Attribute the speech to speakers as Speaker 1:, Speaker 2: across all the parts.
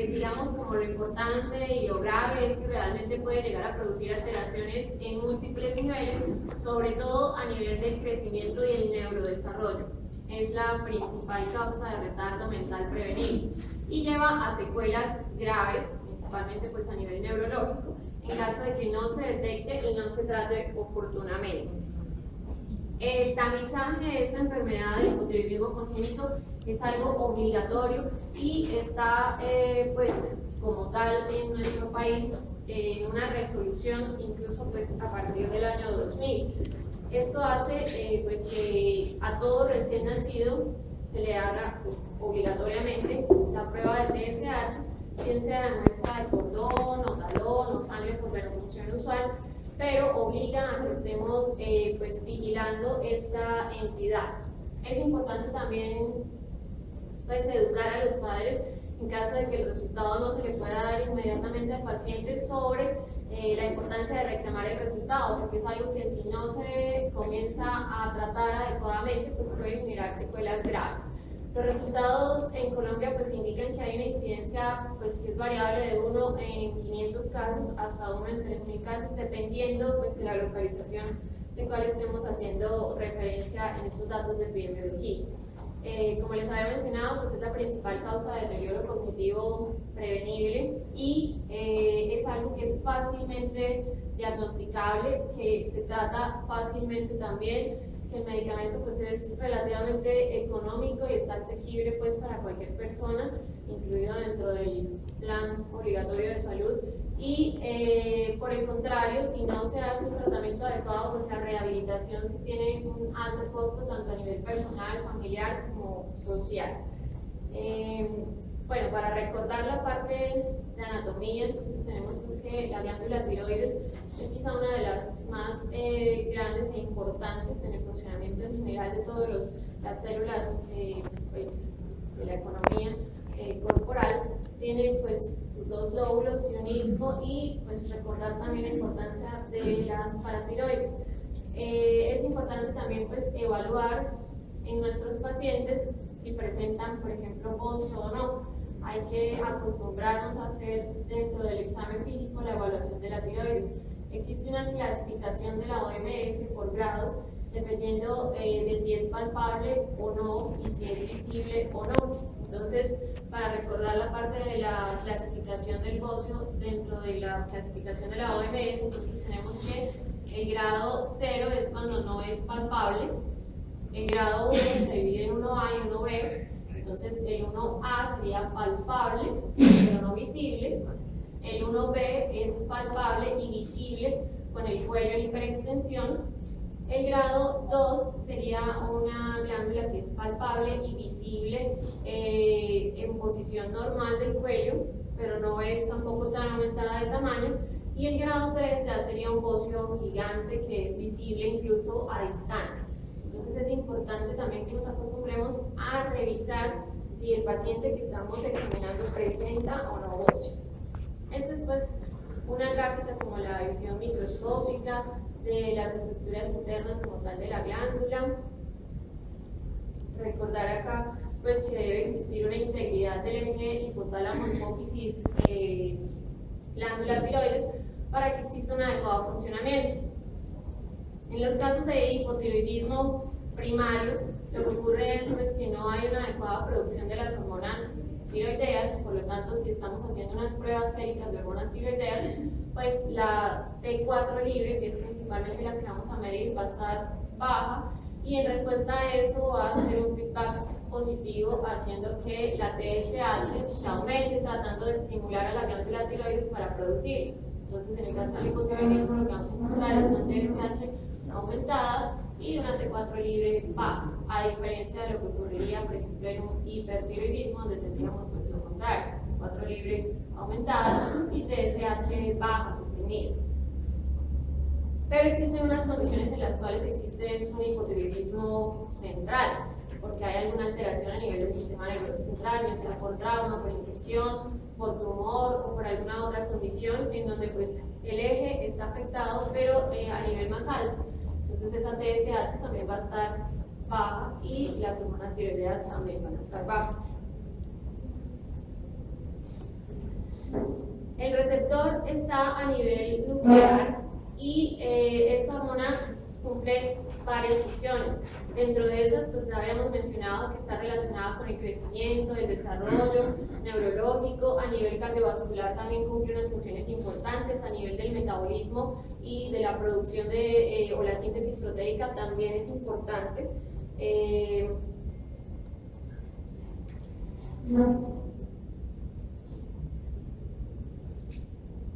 Speaker 1: digamos, como lo importante y lo grave es que realmente puede llegar a producir alteraciones en múltiples niveles, sobre todo a nivel del crecimiento y el neurodesarrollo. Es la principal causa de retardo mental prevenible y lleva a secuelas graves, principalmente pues a nivel neurológico, en caso de que no se detecte y no se trate oportunamente. El tamizaje de esta enfermedad del hipotiroidismo congénito es algo obligatorio y está pues como tal en nuestro país en una resolución incluso pues a partir del año 2000. Esto hace pues que a todo recién nacido se le haga obligatoriamente la prueba de TSH, bien sea de muestra de cordón o talón o sangre por venofunción usual, pero obliga a que estemos pues vigilando esta entidad. Es importante también pues educar a los padres en caso de que el resultado no se le pueda dar inmediatamente al paciente sobre la importancia de reclamar el resultado, porque es algo que si no se comienza a tratar adecuadamente pues puede generar secuelas graves. Los resultados en Colombia pues indican que hay una incidencia pues que es variable de 1 en 500 casos hasta 1 en 3000 casos, dependiendo pues de la localización de cual estemos haciendo referencia en estos datos de epidemiología. Como les había mencionado, pues es la principal causa de deterioro cognitivo prevenible y es algo que es fácilmente diagnosticable, que se trata fácilmente también, que el medicamento pues es relativamente económico y está asequible pues para cualquier persona, incluido dentro del plan obligatorio de salud. Y por el contrario, si no se hace un tratamiento adecuado, pues la rehabilitación sí tiene un alto costo tanto a nivel personal, familiar como social. Bueno, para recordar la parte de anatomía, entonces tenemos pues que la glándula tiroides es quizá una de las más grandes e importantes en el funcionamiento en general de todas las células pues, de la economía corporal. Tiene pues sus dos lóbulos y un istmo, y pues recordar también la importancia de las paratiroides. Es importante también pues evaluar en nuestros pacientes si presentan, por ejemplo, bocio o no. Hay que acostumbrarnos a hacer dentro del examen físico la evaluación de la tiroides. Existe una clasificación de la OMS por grados, dependiendo de si es palpable o no y si es visible o no. Entonces, para recordar la parte de la clasificación del bocio dentro de la clasificación de la OMS, entonces tenemos que el grado 0 es cuando no es palpable, el grado 1 se divide en 1A y 1B, entonces el 1A sería palpable, pero no visible, el 1B es palpable y visible con el cuello en hiperextensión, el grado 2 sería una glándula que es palpable y visible en posición normal del cuello, pero no es tampoco tan aumentada de tamaño, y el grado 3 ya sería un bocio gigante que es visible incluso a distancia. Entonces es importante también que nos acostumbremos a revisar si el paciente que estamos examinando presenta o no bocio. Esta es pues una gráfica como la visión microscópica de las estructuras internas como tal de la glándula. Recordar acá pues que debe existir una integridad del eje hipotálamo, hipófisis, glándula tiroides para que exista un adecuado funcionamiento. En los casos de hipotiroidismo primario, lo que ocurre es pues, que no hay una adecuada producción de las hormonas tiroideas, por lo tanto, si estamos haciendo unas pruebas séricas de hormonas tiroideas, pues la T4 libre, que es principalmente la que vamos a medir, va a estar baja, y en respuesta a eso va a hacer un feedback positivo haciendo que la TSH se aumente, tratando de estimular a la glándula tiroides para producir. Entonces, en el caso del hipotiroidismo, lo que vamos a encontrar es una TSH aumentada y una T4 libre baja, a diferencia de lo que ocurriría, por ejemplo, en un hipertiroidismo, donde tendríamos pues lo contrario, T4 libre aumentada y TSH baja, suprimida. Pero existen unas condiciones en las cuales existe un hipotiroidismo central, porque hay alguna alteración a nivel del sistema nervioso central, ya sea por trauma, por infección, por tumor o por alguna otra condición en donde pues el eje está afectado, pero a nivel más alto. Entonces esa TSH también va a estar baja y las hormonas tiroideas también van a estar bajas. receptor está a nivel nuclear y esta hormona cumple varias funciones. Dentro de esas, pues habíamos mencionado que está relacionada con el crecimiento, el desarrollo neurológico. A nivel cardiovascular también cumple unas funciones importantes. A nivel del metabolismo y de la producción o la síntesis proteica también es importante.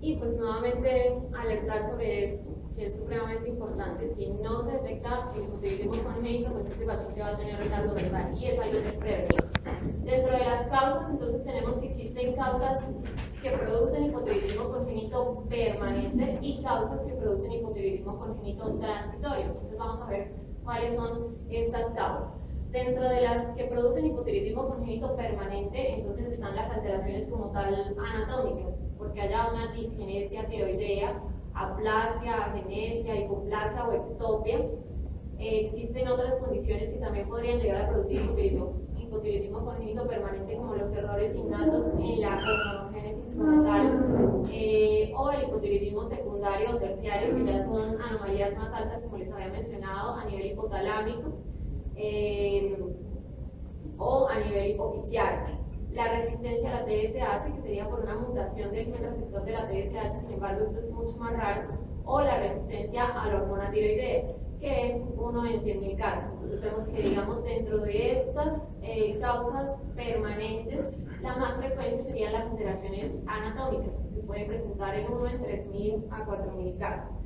Speaker 1: Y pues nuevamente alertar sobre esto, que es supremamente importante. Si no se detecta el hipotiroidismo congénito, pues ese paciente va a tener retardo verbal y es algo que es prevenible. Dentro de las causas, entonces tenemos que existen causas que producen hipotiroidismo congénito permanente y causas que producen hipotiroidismo congénito transitorio. Entonces vamos a ver cuáles son estas causas. Dentro de las que producen hipotiroidismo congénito permanente, entonces están las alteraciones como tal anatómicas, porque haya una disgenesia tiroidea, aplasia, agenesia, hipoplasia o ectopia. Existen otras condiciones que también podrían llegar a producir hipotiroidismo congénito permanente, como los errores innatos en la hormonogénesis como tal, o el hipotiroidismo secundario o terciario, que ya son anomalías más altas, como les había mencionado, a nivel hipotalámico o a nivel hipofisiario. La resistencia a la TSH, que sería por una mutación del gen receptor de la TSH, sin embargo esto es mucho más raro, o la resistencia a la hormona tiroidea, que es 1 en 100.000 casos. Entonces vemos que, digamos, dentro de estas causas permanentes, la más frecuente serían las alteraciones anatómicas, que se pueden presentar en 1 en 3.000 a 4.000 casos.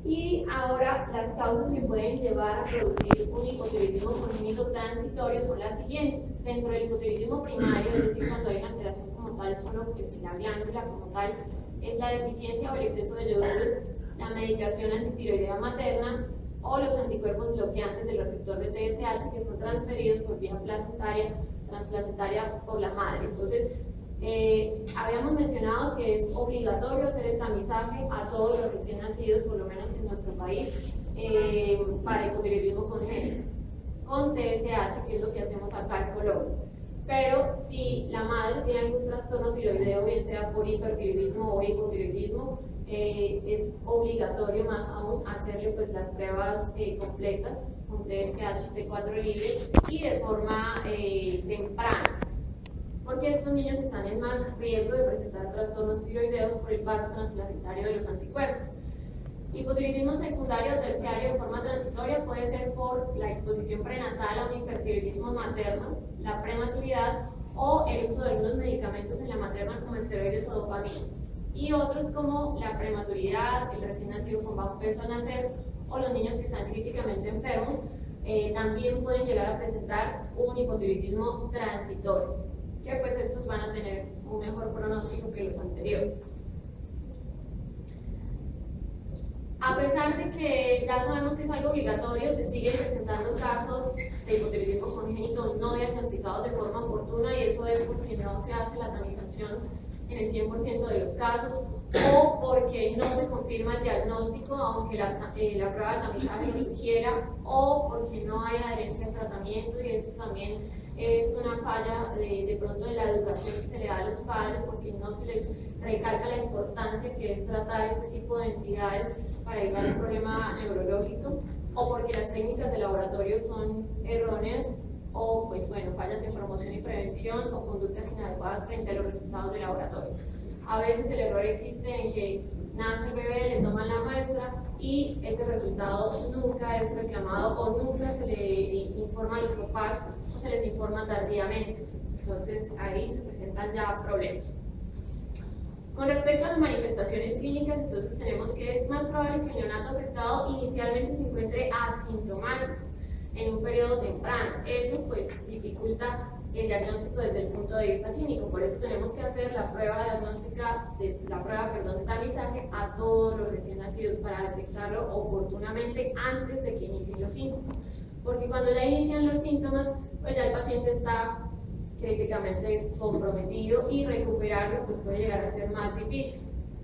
Speaker 1: Y ahora las causas que pueden llevar a producir un hipotiroidismo congénito transitorio son las siguientes. Dentro del hipotiroidismo primario, es decir, cuando hay una alteración como tal, solo que si la glándula como tal es la deficiencia o el exceso de yodures, la medicación antitiroidea materna o los anticuerpos bloqueantes del receptor de TSH, que son transferidos por vía transplacentaria por la madre. Entonces, habíamos mencionado que es obligatorio hacer el tamizaje a todos los recién nacidos, por lo menos en nuestro país, para hipotiroidismo congénito con TSH, que es lo que hacemos acá en Colombia. Pero si la madre tiene algún trastorno tiroideo, bien sea por hipertiroidismo o hipotiroidismo, es obligatorio más aún hacerle pues las pruebas completas con TSH T4 libre y de forma temprana, porque estos niños están en más riesgo de presentar trastornos tiroideos por el paso transplacentario de los anticuerpos. Hipotiroidismo secundario o terciario de forma transitoria puede ser por la exposición prenatal a un hipertiroidismo materno, la prematuridad o el uso de algunos medicamentos en la materna como esteroides o dopamina. Y otros como la prematuridad, el recién nacido con bajo peso al nacer o los niños que están críticamente enfermos, también pueden llegar a presentar un hipotiroidismo transitorio, que pues estos van a tener un mejor pronóstico que los anteriores. A pesar de que ya sabemos que es algo obligatorio, se siguen presentando casos de hipotiroidismo congénito no diagnosticados de forma oportuna, y eso es porque no se hace la tamización en el 100% de los casos, o porque no se confirma el diagnóstico aunque la prueba de tamizaje lo sugiera, o porque no hay adherencia al tratamiento, y eso también es una falla de pronto en la educación que se le da a los padres, porque no se les recalca la importancia que es tratar este tipo de entidades para evitar un problema neurológico, o porque las técnicas de laboratorio son erróneas, o pues bueno, fallas en promoción y prevención o conductas inadecuadas frente a los resultados de laboratorio. A veces el error existe en que nace el bebé, le toman la muestra y ese resultado nunca es reclamado o nunca se le informa a los papás o se les informa tardíamente. Entonces ahí se presentan ya problemas. Con respecto a las manifestaciones clínicas, entonces tenemos que es más probable que el neonato afectado inicialmente se encuentre asintomático en un periodo temprano. Eso pues dificulta el diagnóstico desde el punto de vista clínico. Por eso tenemos que hacer la prueba diagnóstica, de tamizaje a todos los recién nacidos para detectarlo oportunamente antes de que inicien los síntomas. Porque cuando ya inician los síntomas, pues ya el paciente está críticamente comprometido y recuperarlo pues puede llegar a ser más difícil.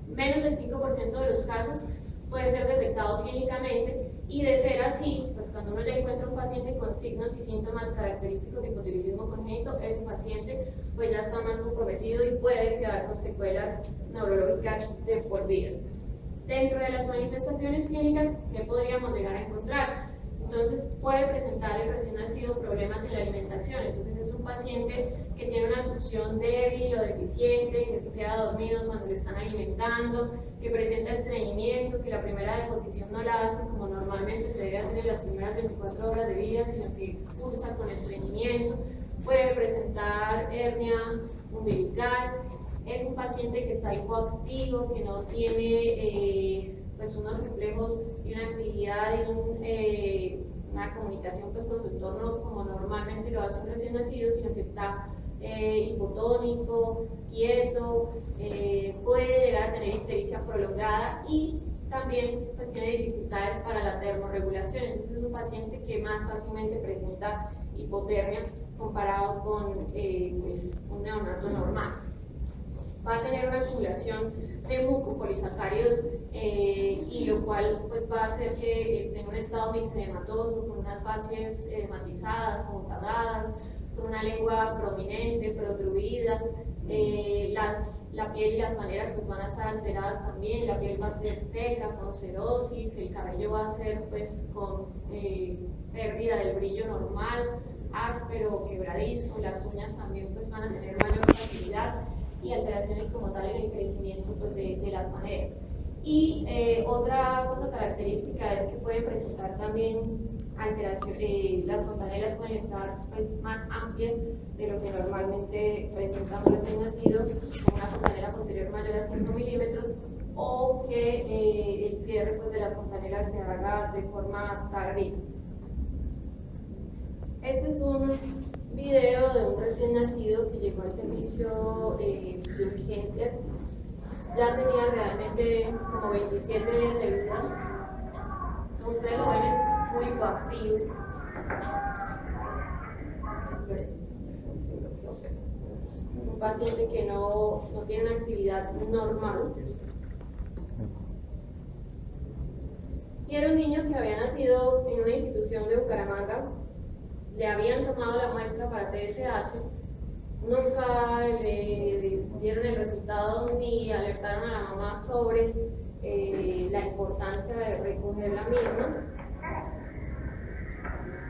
Speaker 1: Menos del 5% de los casos puede ser detectado clínicamente, y de ser así, pues cuando uno ya encuentra un paciente con signos y síntomas característicos de hipotiroidismo congénito, ese paciente pues ya está más comprometido y puede quedar con secuelas neurológicas de por vida. Dentro de las manifestaciones clínicas, ¿qué podríamos llegar a encontrar? Entonces puede presentar el recién nacido problemas en la alimentación. Entonces es un paciente que tiene una succión débil o deficiente, que se queda dormido cuando le están alimentando, que presenta estreñimiento, que la primera deposición no la hace como normalmente se debe hacer en las primeras 24 horas de vida, sino que cursa con estreñimiento. Puede presentar hernia umbilical. Es un paciente que está hipoactivo, que no tiene pues unos reflejos y una actividad y una comunicación pues, con su entorno como normalmente lo hace un recién nacido, sino que está hipotónico, quieto, puede llegar a tener ictericia prolongada y también pues, tiene dificultades para la termorregulación. Entonces es un paciente que más fácilmente presenta hipotermia comparado con pues, un neonato normal. Va a tener una acumulación de mucopolisacáridos y lo cual pues, va a hacer que esté en un estado mixedematoso, con unas facies edematizadas, amotadadas, con una lengua prominente, protruida, la piel y las maneras pues, van a estar alteradas también, la piel va a ser seca, con cerosis, el cabello va a ser pues, con pérdida del brillo normal, áspero, quebradizo, las uñas también pues, van a tener mayor fragilidad y alteraciones como tal en el crecimiento pues, de las maneras. Y otra cosa característica es que pueden presentar también alteraciones, las fontanelas pueden estar pues, más amplias de lo que normalmente presentan un recién nacido, con una fontanela posterior mayor a 5 milímetros, o que el cierre pues, de las fontanelas se haga de forma tardía. Este es un video de un recién nacido que llegó al servicio de urgencias. Ya tenía realmente como 27 días de vida. Como ustedes lo ven, es muy hipoactivo. Es un paciente que no tiene una actividad normal. Y era un niño que había nacido en una institución de Bucaramanga. Le habían tomado la muestra para TSH, nunca le dieron el resultado ni alertaron a la mamá sobre la importancia de recoger la misma.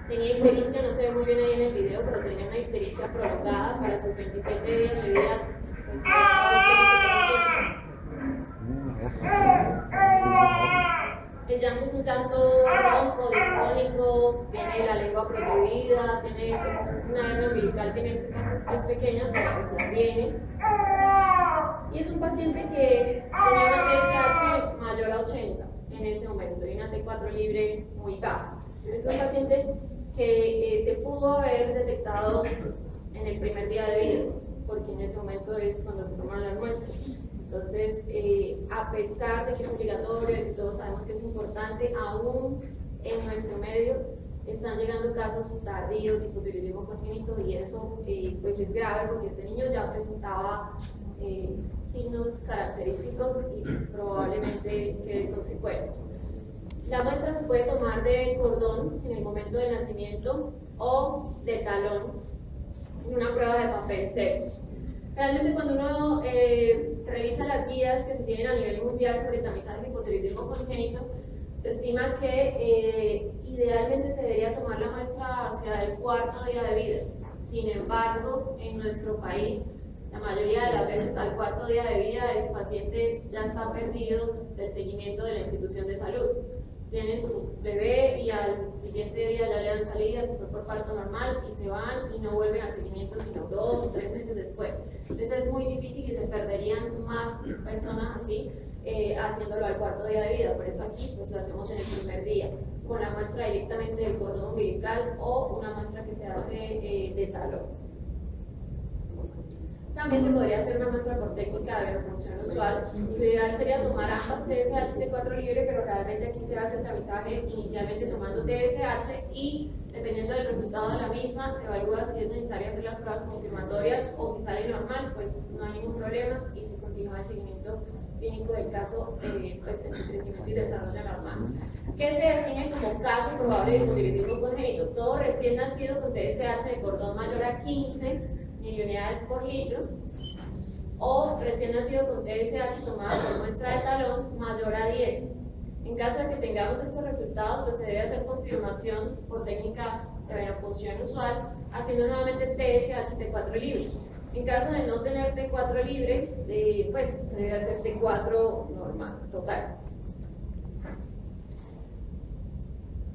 Speaker 1: Tenía ictericia, no se ve muy bien ahí en el video, pero tenía una ictericia prolongada para sus 27 días de vida. El llanto es un llanto ronco, disfónico, tiene la lengua protruida, tiene pues, una hernia umbilical que en este caso es pequeña, pero pues la tiene. Y es un paciente que tenía una TSH mayor a 80 en ese momento y una T4 libre muy baja. Es un paciente que se pudo haber detectado en el primer día de vida, porque en ese momento es cuando se toman las muestras. Entonces, a pesar de que es obligatorio y todos sabemos que es importante, aún en nuestro medio están llegando casos tardíos de hipotiroidismo congénito y eso pues es grave porque este niño ya presentaba signos característicos y probablemente quede con secuelas. La muestra se puede tomar de cordón en el momento del nacimiento o de talón en una prueba de papel seco. Realmente cuando uno revisa las guías que se tienen a nivel mundial sobre tamizaje de hipotiroidismo congénito, se estima que idealmente se debería tomar la muestra hacia el 4º día de vida. Sin embargo, en nuestro país, la mayoría de las veces al 4º día de vida ese paciente ya está perdido del seguimiento de la institución de salud. Tiene su bebé y al siguiente día ya le dan salida, se fue por parto normal y se van y no vuelven a seguimiento sino 2 o 3 meses después. Entonces es muy difícil y se perderían más personas así haciéndolo al 4º día de vida. Por eso aquí pues lo hacemos en el primer día, con la muestra directamente del cordón umbilical o una muestra que se hace de talón. También se podría hacer una muestra por técnica de venopunción usual. Lo ideal sería tomar ambas TSH T4 libre, pero realmente aquí se hace el tamizaje inicialmente tomando TSH y dependiendo del resultado de la misma, se evalúa si es necesario hacer las pruebas confirmatorias o si sale normal, pues no hay ningún problema y se continúa el seguimiento clínico del caso pues, en crecimiento y desarrollo normal. ¿Qué se define como caso probable de hipotiroidismo congénito? Todo recién nacido con TSH de cordón mayor a 15 miliunidades por litro, o recién nacido con TSH tomado por muestra de talón mayor a 10. En caso de que tengamos estos resultados, pues se debe hacer confirmación por técnica de venopunción usual, haciendo nuevamente TSH T4 libre. En caso de no tener T4 libre, pues se debe hacer T4 normal, total.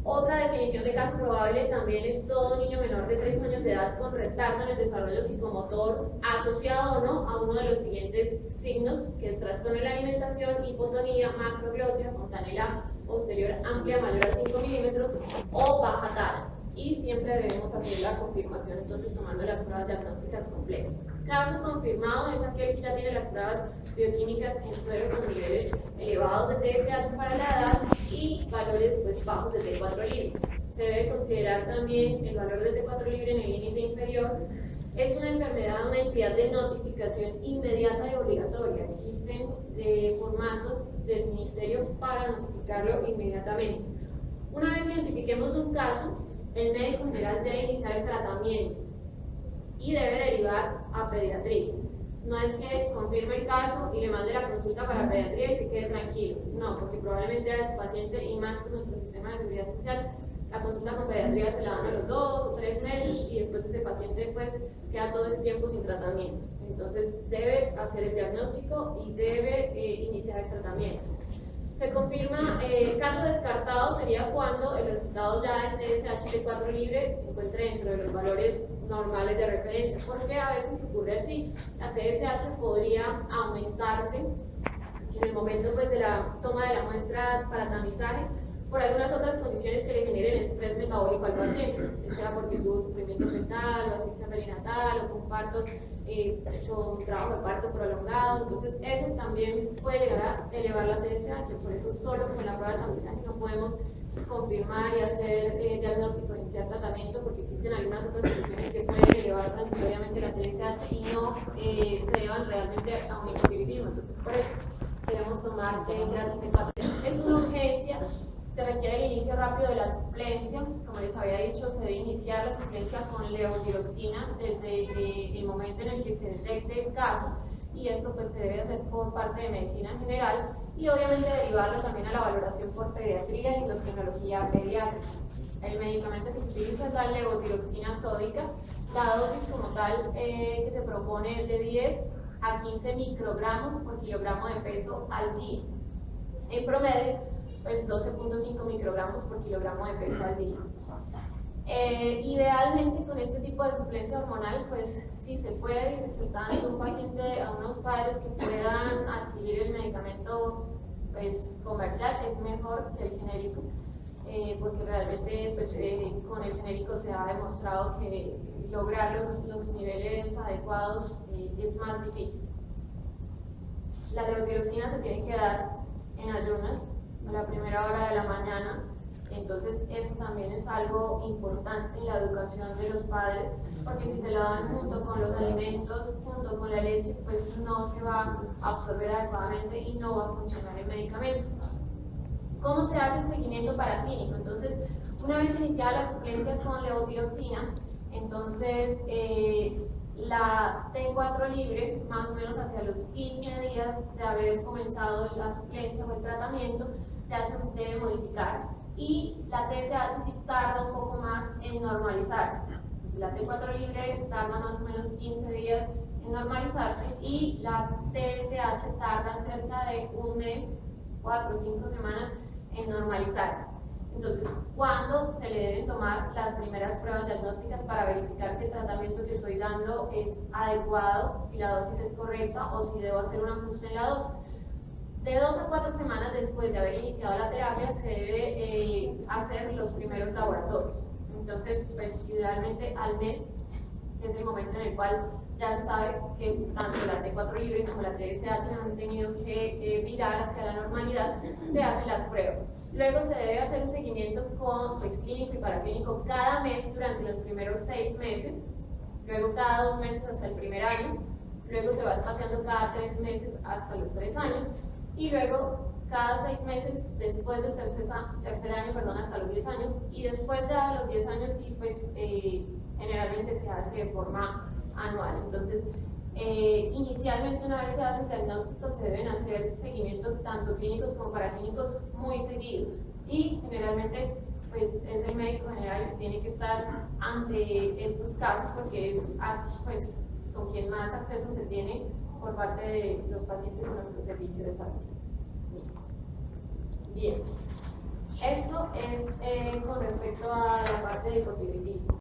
Speaker 1: Otra definición de caso probable también es todo niño menor de 3 años de edad con retardo en el desarrollo psicomotor asociado o no a uno de los siguientes signos, que es trastorno en la alimentación, hipotonía, macroglossia, fontanela posterior amplia mayor a 5 milímetros o baja tara. Y siempre debemos hacer la confirmación, entonces tomando las pruebas diagnósticas completas. Caso confirmado es aquel que ya tiene las pruebas bioquímicas en suero con niveles elevados de TSH para la edad y valores pues, bajos de T4 libre. Se debe considerar también el valor de T4 libre en el límite inferior. Es una enfermedad, una entidad de notificación inmediata y obligatoria. Existen formatos del ministerio para notificarlo inmediatamente. Una vez identifiquemos un caso, el médico general debe iniciar el tratamiento y debe derivar a pediatría. No es que confirme el caso y le mande la consulta para pediatría y se quede tranquilo. No, porque probablemente a su paciente y más con nuestro sistema de seguridad social, la consulta con pediatría se la dan a los 2 o 3 meses y después ese paciente pues queda todo ese tiempo sin tratamiento. Entonces debe hacer el diagnóstico y debe iniciar el tratamiento. Se confirma, caso descartado sería cuando el resultado ya del TSH T4 libre se encuentre dentro de los valores normales de referencia, porque a veces ocurre así, la TSH podría aumentarse en el momento pues, de la toma de la muestra para tamizaje por algunas otras condiciones que le generen estrés metabólico al paciente, ya sea porque tuvo sufrimiento fetal, o asfixia perinatal, o con parto, con trabajo de parto prolongado. Entonces eso también puede llegar a elevar la TSH, por eso solo con la prueba de tamizaje no podemos confirmar y hacer diagnóstico, iniciar tratamiento, porque existen algunas otras condiciones que pueden elevar transitoriamente la TSH y no se llevan realmente a un hipotiroidismo. Entonces por eso debemos tomar TSH T4. Es una urgencia. Se requiere el inicio rápido de la suplencia. Como les había dicho, se debe iniciar la suplencia con levotiroxina desde el momento en el que se detecte el caso, y esto pues se debe hacer por parte de medicina general y obviamente derivarlo también a la valoración por pediatría y endocrinología pediátrica. El medicamento que se utiliza es la levotiroxina sódica. La dosis como tal que se propone es de 10 a 15 microgramos por kilogramo de peso al día. En promedio, pues 12.5 microgramos por kilogramo de peso al día. Idealmente con este tipo de suplencia hormonal, pues si se puede, si se está dando un paciente a unos padres que puedan adquirir el medicamento pues, comercial, es mejor que el genérico, porque realmente pues, con el genérico se ha demostrado que lograr los niveles adecuados es más difícil. La levotiroxina se tiene que dar en ayunas, a la primera hora de la mañana. Entonces eso también es algo importante en la educación de los padres, porque si se lo dan junto con los alimentos, junto con la leche, pues no se va a absorber adecuadamente y no va a funcionar el medicamento. ¿Cómo se hace el seguimiento paraclínico? Entonces, una vez iniciada la suplencia con levotiroxina, entonces la T4 libre, más o menos hacia los 15 días de haber comenzado la suplencia o el tratamiento, ya se debe modificar, y la TSH sí tarda un poco más en normalizarse. Entonces la T4 libre tarda más o menos 15 días en normalizarse y la TSH tarda cerca de un mes, 4 o 5 semanas en normalizarse. Entonces, ¿cuándo se le deben tomar las primeras pruebas diagnósticas para verificar si el tratamiento que estoy dando es adecuado, si la dosis es correcta o si debo hacer un ajuste en la dosis? De 2 a 4 semanas después de haber iniciado la terapia se debe hacer los primeros laboratorios. Entonces, pues idealmente al mes, que es el momento en el cual ya se sabe que tanto la T4 libre como la TSH han tenido que virar hacia la normalidad, se hacen las pruebas. Luego se debe hacer un seguimiento con clínico y paraclínico cada mes durante los primeros 6 meses, luego cada 2 meses hasta el primer año, luego se va espaciando cada 3 meses hasta los 3 años, y luego cada 6 meses después del tercer año, hasta los 10 años, y después ya de los 10 años sí, pues generalmente se hace de forma anual. Entonces, Inicialmente, una vez se hace el diagnóstico, se deben hacer seguimientos tanto clínicos como paraclínicos muy seguidos y generalmente pues es el médico general el que tiene que estar ante estos casos porque es pues, con quien más acceso se tiene por parte de los pacientes en nuestro servicio de salud. Bien, esto es con respecto a la parte de hipotiroidismo.